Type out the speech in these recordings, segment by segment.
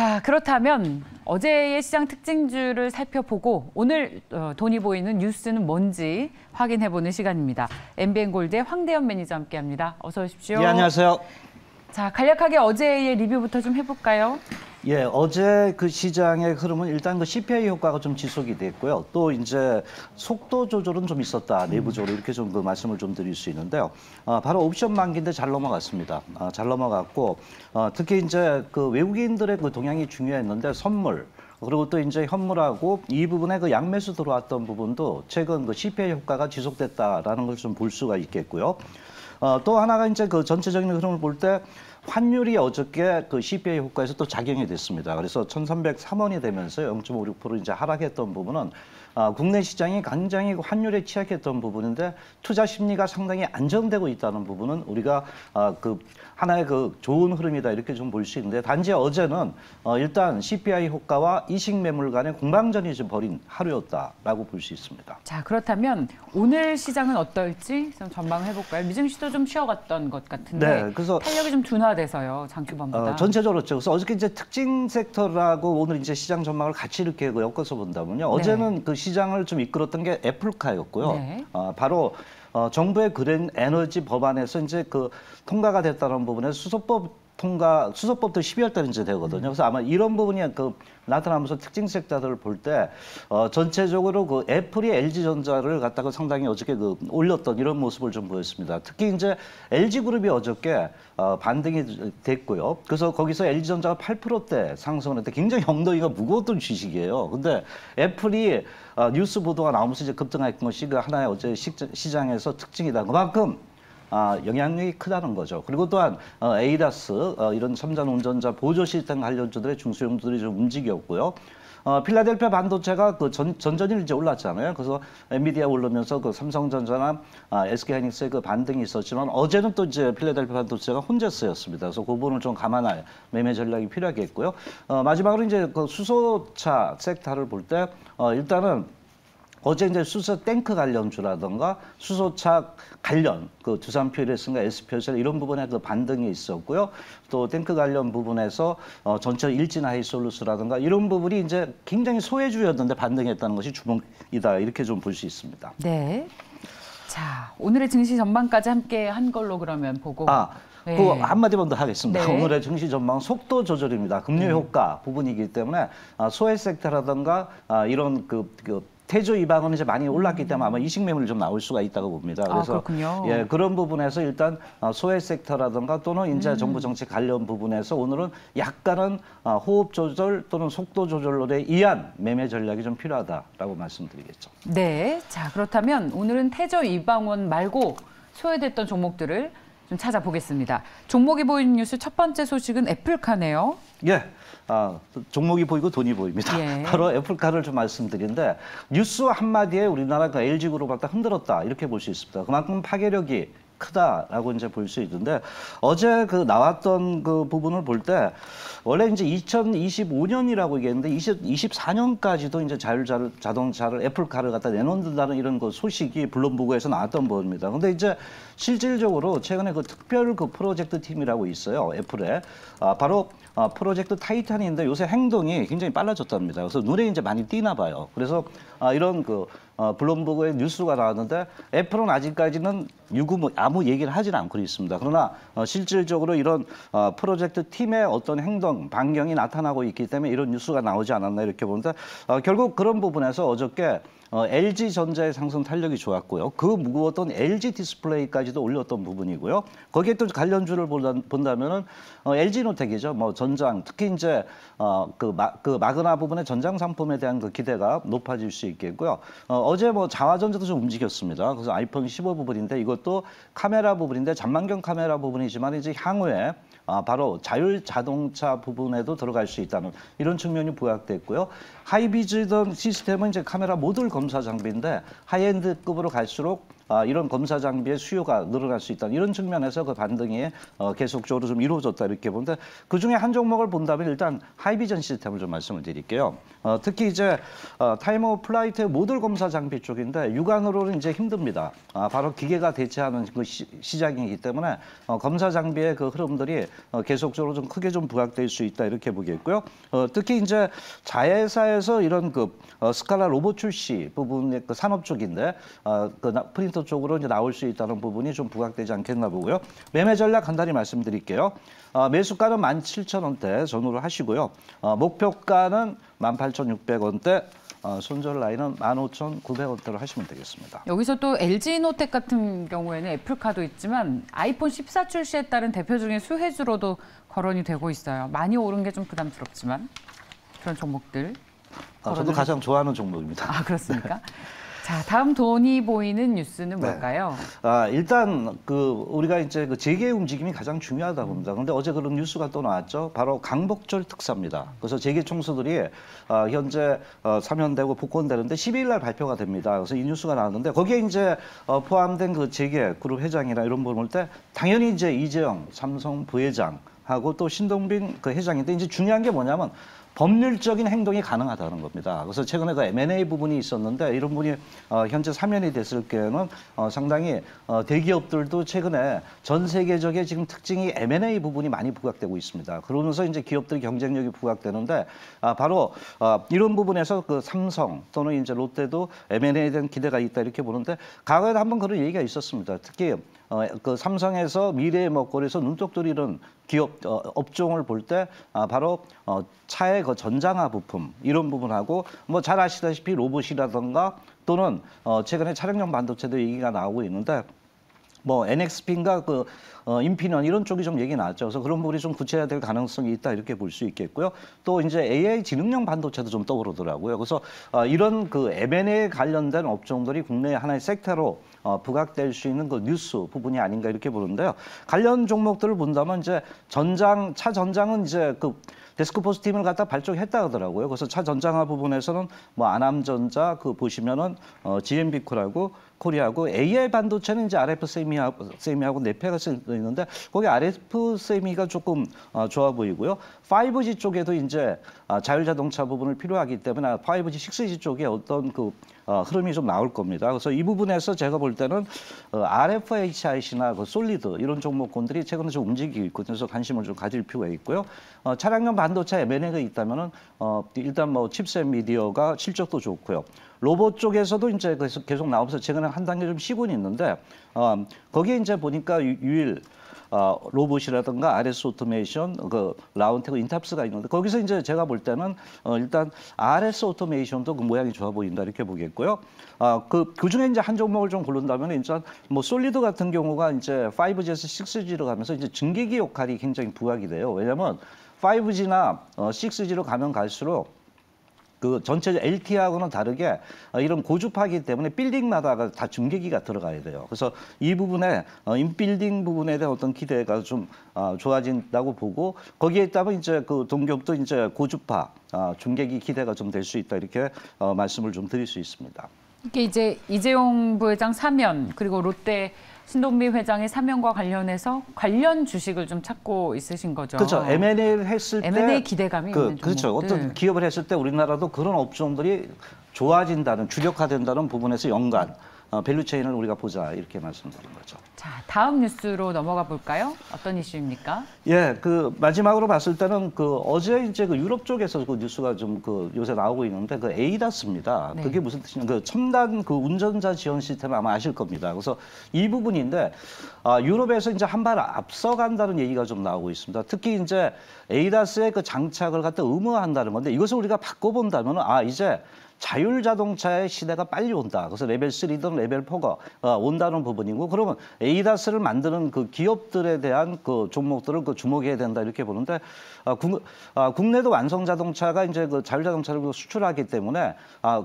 자, 그렇다면 어제의 시장 특징주를 살펴보고 오늘 돈이 보이는 뉴스는 뭔지 확인해보는 시간입니다. MBN골드의 황대현 매니저 함께합니다. 어서 오십시오. 예, 안녕하세요. 자, 간략하게 어제의 리뷰부터 좀 해볼까요? 예, 어제 그 시장의 흐름은 일단 그 CPI 효과가 좀 지속이 됐고요. 또 이제 속도 조절은 좀 있었다, 내부적으로 이렇게 좀 그 말씀을 좀 드릴 수 있는데요. 바로 옵션 만기인데 잘 넘어갔습니다. 잘 넘어갔고, 특히 이제 그 외국인들의 그 동향이 중요했는데 선물, 그리고 또 이제 현물하고 이 부분에 그 양매수 들어왔던 부분도 최근 그 CPI 효과가 지속됐다라는 걸 좀 볼 수가 있겠고요. 또 하나가 이제 그 전체적인 흐름을 볼 때 환율이 어저께 그 CPI 효과에서 또 작용이 됐습니다. 그래서 1,303원이 되면서 0.56% 이제 하락했던 부분은 국내 시장이 굉장히 환율에 취약했던 부분인데 투자 심리가 상당히 안정되고 있다는 부분은 우리가 그 하나의 그 좋은 흐름이다 이렇게 좀 볼 수 있는데, 단지 어제는 일단 CPI 효과와 이식 매물 간의 공방전이 좀 벌인 하루였다라고 볼 수 있습니다. 자, 그렇다면 오늘 시장은 어떨지 좀 전망을 해볼까요? 미증시도 좀 쉬어갔던 것 같은데 네, 그래서 탄력이 좀 둔화돼서요, 장기반보다. 전체적으로 그렇죠. 그래서 어저께 이제 특징 섹터라고 오늘 이제 시장 전망을 같이 이렇게 엮어서 본다면요. 어제는 그 시장을 좀 이끌었던 게 애플카였고요. 네. 바로 정부의 그린 에너지 법안에서 이제 그 통과가 됐다는 부분에 수소법도 12월 달에 이제 되거든요. 그래서 아마 이런 부분이 그 나타나면서 특징 섹터들을 볼 때 전체적으로 그 애플이 LG전자를 갖다가 상당히 어저께 그 올렸던 이런 모습을 좀 보였습니다. 특히 이제 LG그룹이 어저께 반등이 됐고요. 그래서 거기서 LG전자가 8%대 상승을 했는데 굉장히 엉덩이가 무거웠던 주식이에요. 근데 애플이 뉴스 보도가 나오면서 이제 급등했던 것이 그 하나의 어제 시장에서 특징이다. 그만큼 영향력이 크다는 거죠. 그리고 또한 에이다스 이런 첨단 운전자 보조 시스템 관련주들의 중소형주들이 좀 움직였고요. 필라델피아 반도체가 그 전전일 이제 올랐잖아요. 그래서 엔비디아 오르면서 그 삼성전자나 SK하이닉스의 그 반등이 있었지만 어제는 또 이제 필라델피아 반도체가 혼재세였습니다. 그래서 그 부분을 좀 감안할 매매 전략이 필요하겠고요. 마지막으로 이제 그 수소차 섹터를 볼 때 일단은 어제 이제 수소 탱크 관련주라든가 수소차 관련 그 두산 퓨얼스인가 SPL 이런 부분에 그 반등이 있었고요. 또 탱크 관련 부분에서 전체 일진 하이솔루스라든가 이런 부분이 이제 굉장히 소외주였는데 반등했다는 것이 주목이다 이렇게 좀 볼 수 있습니다. 네. 자, 오늘의 증시 전망까지 함께 한 걸로 그러면 보고. 네. 그 한마디만 더 하겠습니다. 네. 오늘의 증시 전망 속도 조절입니다. 금리 효과 부분이기 때문에 소외 섹터라든가 이런 그 태조 이방은 이제 많이 올랐기 때문에 아마 이식 매물이 좀 나올 수가 있다고 봅니다. 그래서 예, 그런 부분에서 일단 소외 섹터라든가 또는 이제 정부 정책 관련 부분에서 오늘은 약간은 호흡 조절 또는 속도 조절에 의한 매매 전략이 좀 필요하다라고 말씀드리겠죠. 네, 자 그렇다면 오늘은 태조 이방원 말고 소외됐던 종목들을 좀 찾아보겠습니다. 종목이 보이는 뉴스 첫 번째 소식은 애플카네요. 예. 종목이 보이고 돈이 보입니다. 예. 바로 애플카를 좀 말씀드리는데 뉴스 한마디에 우리나라 그 LG그룹을 다 흔들었다 이렇게 볼 수 있습니다. 그만큼 파괴력이 크다라고 이제 볼 수 있는데 어제 그 나왔던 그 부분을 볼 때 원래 이제 2025년이라고 얘기했는데 2024년까지도 이제 자동차를 애플카를 갖다 내놓는다는 이런 그 소식이 블룸버그에서 나왔던 부분입니다. 근데 이제 실질적으로 최근에 그 특별 그 프로젝트 팀이라고 있어요. 애플에 바로 프로젝트 타이탄인데 요새 행동이 굉장히 빨라졌답니다. 그래서 눈에 이제 많이 띄나 봐요. 그래서 이런 그 블룸버그의 뉴스가 나왔는데 애플은 아직까지는 아무 얘기를 하지는 않고 있습니다. 그러나 실질적으로 이런 프로젝트 팀의 어떤 행동, 반경이 나타나고 있기 때문에 이런 뉴스가 나오지 않았나 이렇게 보는데 결국 그런 부분에서 어저께 LG전자의 상승 탄력이 좋았고요. 그 무거웠던 LG 디스플레이까지도 올렸던 부분이고요. 거기에 또 관련주를 본다면은 LG노텍이죠. 뭐 전장, 특히 이제 그 마그나 부분의 전장 상품에 대한 그 기대가 높아질 수 있겠고요. 어제 뭐 자화전자도 좀 움직였습니다. 그래서 아이폰 15 부분인데 이것도 카메라 부분인데 잔망경 카메라 부분이지만 이제 향후에 바로 자율 자동차 부분에도 들어갈 수 있다는 이런 측면이 부각됐고요. 하이비즈던 시스템은 이제 카메라 모듈 검사 장비인데 하이엔드급으로 갈수록 이런 검사 장비의 수요가 늘어날 수 있다. 이런 측면에서 그 반등이 계속적으로 좀 이루어졌다 이렇게 보는데 그중에 한 종목을 본다면 일단 하이비전 시스템을 좀 말씀을 드릴게요. 특히 이제 타임 오브 플라이트의 모듈 검사 장비 쪽인데 육안으로는 이제 힘듭니다. 바로 기계가 대체하는 그 시장이기 때문에 검사 장비의 그 흐름들이 계속적으로 좀 크게 좀 부각될 수 있다 이렇게 보겠고요. 특히 이제 자회사에서 이런 그 스칼라 로봇 출시 부분의 그 산업 쪽인데 그 프린터 쪽으로 이제 나올 수 있다는 부분이 좀 부각되지 않겠나 보고요. 매매 전략 간단히 말씀드릴게요. 매수가는 17,000원대 전후로 하시고요. 목표가는 18,600원대, 손절 라인은 15,900원대로 하시면 되겠습니다. 여기서 또 LG노텍 같은 경우에는 애플카도 있지만 아이폰 14 출시에 따른 대표적인 수혜주로도 거론이 되고 있어요. 많이 오른 게 좀 부담스럽지만 그런 종목들. 저도 가장 좋아하는 종목입니다. 아, 그렇습니까? 자, 다음 돈이 보이는 뉴스는 뭘까요? 일단 그 우리가 이제 그 재계 움직임이 가장 중요하다 봅니다. 그런데 어제 그런 뉴스가 또 나왔죠. 바로 강복절 특사입니다. 그래서 재계 총수들이 현재 사면되고 복권되는데 12일 날 발표가 됩니다. 그래서 이 뉴스가 나왔는데 거기에 이제 포함된 그 재계 그룹 회장이나 이런 부분을 볼 때 당연히 이제 이재용 삼성 부회장하고 또 신동빈 그 회장인데 이제 중요한 게 뭐냐면 법률적인 행동이 가능하다는 겁니다. 그래서 최근에 그 M&A 부분이 있었는데 이런 분이 현재 사면이 됐을 경우에는 상당히 대기업들도 최근에 전 세계적인 지금 특징이 M&A 부분이 많이 부각되고 있습니다. 그러면서 이제 기업들의 경쟁력이 부각되는데 바로 이런 부분에서 그 삼성 또는 이제 롯데도 M&A에 대한 기대가 있다 이렇게 보는데 과거에도 한번 그런 얘기가 있었습니다. 특히 그 삼성에서 미래의 먹거리에서 눈독 들이는 기업 업종을 볼 때 바로 차의 그 전장화 부품 이런 부분하고 뭐 잘 아시다시피 로봇이라든가 또는 최근에 차량용 반도체도 얘기가 나오고 있는데 뭐 NXP인가 그 인피니언 이런 쪽이 좀 얘기 나왔죠. 그래서 그런 부분이 좀 구체화될 가능성이 있다 이렇게 볼 수 있겠고요. 또 이제 AI 지능형 반도체도 좀 떠오르더라고요. 그래서 이런 그 M&A 관련된 업종들이 국내의 하나의 섹터로 부각될 수 있는 그 뉴스 부분이 아닌가 이렇게 보는데요. 관련 종목들을 본다면 이제 차 전장은 이제 그 데스크포스 팀을 갖다 발족했다 하더라고요. 그래서 차 전장화 부분에서는 뭐 아남전자 그 보시면은 GMB코라고 코리아고 AI 반도체는 이제 RF 세미하고 네페가 있는데 거기 RF 세미가 조금 좋아 보이고요. 5G 쪽에도 이제 자율자동차 부분을 필요하기 때문에 5G, 6G 쪽에 어떤 그 흐름이 좀 나올 겁니다. 그래서 이 부분에서 제가 볼 때는 RFHIC나 그 솔리드 이런 종목군들이 최근에 좀 움직이고 있거든요. 그래서 관심을 좀 가질 필요가 있고요. 차량용 반도체 M&A가 있다면은 일단 뭐 칩셋 미디어가 실적도 좋고요. 로봇 쪽에서도 이제 계속 나오면서 최근에 한 단계 좀 쉬고는 있는데 거기에 이제 보니까 유일 로봇이라든가 RS 오토메이션, 그 라운테크 인탑스가 있는데 거기서 이제 제가 볼 때는 일단 RS 오토메이션도 그 모양이 좋아 보인다 이렇게 보겠고요. 그 중에 이제 한 종목을 좀 고른다면 일단 뭐 솔리드 같은 경우가 이제 5G에서 6G로 가면서 이제 증기기 역할이 굉장히 부각이 돼요. 왜냐하면 5G나 6G로 가면 갈수록 그 전체 LTE하고는 다르게 이런 고주파이기 때문에 빌딩마다 다 중계기가 들어가야 돼요. 그래서 이 부분에 인빌딩 부분에 대한 어떤 기대가 좀 좋아진다고 보고 거기에 있다면 이제 그 동격도 이제 고주파 중계기 기대가 좀 될 수 있다 이렇게 말씀을 좀 드릴 수 있습니다. 이게 이제 이재용 부회장 사면 그리고 롯데 신동빈 회장의 사면과 관련해서 관련 주식을 좀 찾고 있으신 거죠. 그렇죠. M&A를 했을 때 M&A 기대감이 있는 그렇죠. 종목들. 어떤 기업을 했을 때 우리나라도 그런 업종들이 좋아진다는 주력화된다는 부분에서 연관 밸류체인을 우리가 보자 이렇게 말씀드린 거죠. 자, 다음 뉴스로 넘어가 볼까요? 어떤 이슈입니까? 예, 그 마지막으로 봤을 때는 그 어제 이제 그 유럽 쪽에서 그 뉴스가 좀 그 요새 나오고 있는데 그 에이다스입니다. 네. 그게 무슨 뜻이냐면 그 첨단 그 운전자 지원 시스템 아마 아실 겁니다. 그래서 이 부분인데 유럽에서 이제 한 발 앞서간다는 얘기가 좀 나오고 있습니다. 특히 이제 에이다스의 그 장착을 갖다 의무화한다는 건데 이것을 우리가 바꿔본다면 이제 자율자동차의 시대가 빨리 온다. 그래서 레벨 3든 레벨 4가 온다는 부분이고 그러면 에이다스를 만드는 그 기업들에 대한 그 종목들을 그 주목해야 된다 이렇게 보는데 국내도 완성 자동차가 이제 그 자율자동차를 수출하기 때문에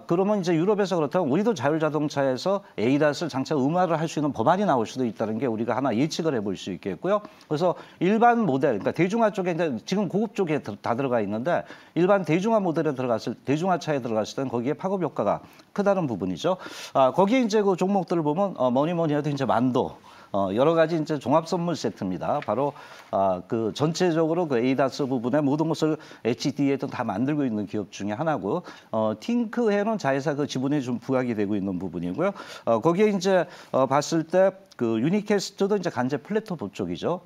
그러면 이제 유럽에서 그렇다면 우리도 자율자동차에서 에이다스를 장착 의무화를 할 수 있는 법안이 나올 수도 있다는 게 우리가 하나 예측을 해볼 수 있겠고요. 그래서 일반 모델, 그러니까 대중화 쪽에 이제 지금 고급 쪽에 다 들어가 있는데 일반 대중화 모델에 대중화 차에 들어갔을 때는 거기 여기에 파급 효과가 크다는 부분이죠. 거기에 이제 그 종목들을 보면 뭐니 해도 이제 만도 여러 가지 이제 종합 선물 세트입니다. 바로 그 전체적으로 그 에이다스 부분에 모든 것을 HD에도 다 만들고 있는 기업 중에 하나고, 팅크해는 자회사 그 지분이 좀 부각이 되고 있는 부분이고요. 거기에 이제 봤을 때 그 유니캐스트도 이제 간제 플랫폼 쪽이죠.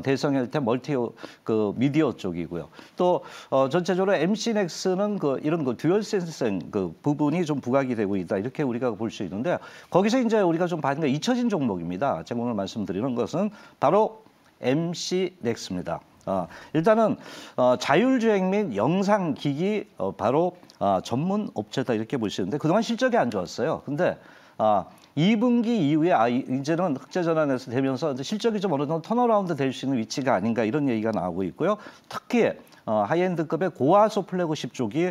대성헬테 멀티 그 미디어 쪽이고요. 또 전체적으로 MC넥스는 그 이런 그 듀얼 센싱 그 부분이 좀 부각이 되고 있다, 이렇게 우리가 볼 수 있는데, 거기서 이제 우리가 좀 봤는데 잊혀진 종목입니다. 제가 오늘 말씀드리는 것은 바로 MC넥스입니다. 일단은 자율주행 및 영상기기 바로 전문 업체다, 이렇게 볼 수 있는데 그동안 실적이 안 좋았어요. 근데 2분기 이후에 이제는 흑자 전환에서 되면서 실적이 좀 어느 정도 턴어라운드 될 수 있는 위치가 아닌가, 이런 얘기가 나오고 있고요. 특히 하이엔드급의 고화소 플래그십 쪽이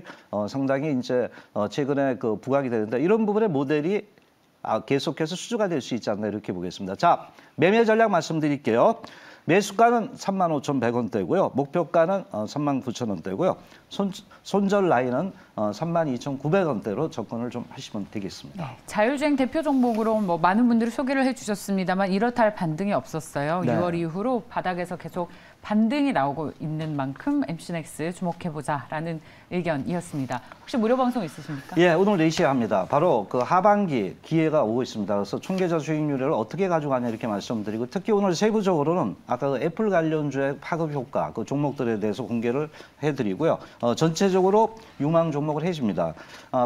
상당히 이제 최근에 그 부각이 되는데, 이런 부분의 모델이 계속해서 수주가 될 수 있지 않나, 이렇게 보겠습니다. 자, 매매 전략 말씀드릴게요. 매수가는 35,100원대고요. 목표가는 39,000원대고요. 손절 라인은 32,900원대로 접근을 좀 하시면 되겠습니다. 네, 자율주행 대표 종목으로 뭐 많은 분들이 소개를 해주셨습니다만 이렇다 할 반등이 없었어요. 네. 6월 이후로 바닥에서 계속 반등이 나오고 있는 만큼 MC넥스 주목해보자라는 의견이었습니다. 혹시 무료 방송 있으십니까? 예, 오늘 4시에 합니다. 바로 그 하반기 기회가 오고 있습니다. 그래서 총계좌 수익률을 어떻게 가져가냐, 이렇게 말씀드리고, 특히 오늘 세부적으로는 아까 그 애플 관련주의 파급 효과 그 종목들에 대해서 공개를 해드리고요. 전체적으로 유망 종목을 해줍니다.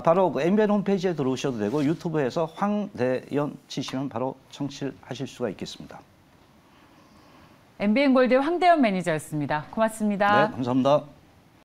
바로 그 MBN 홈페이지에 들어오셔도 되고 유튜브에서 황대연 치시면 바로 청취하실 수가 있겠습니다. MBN골드 황대연 매니저였습니다. 고맙습니다. 네, 감사합니다.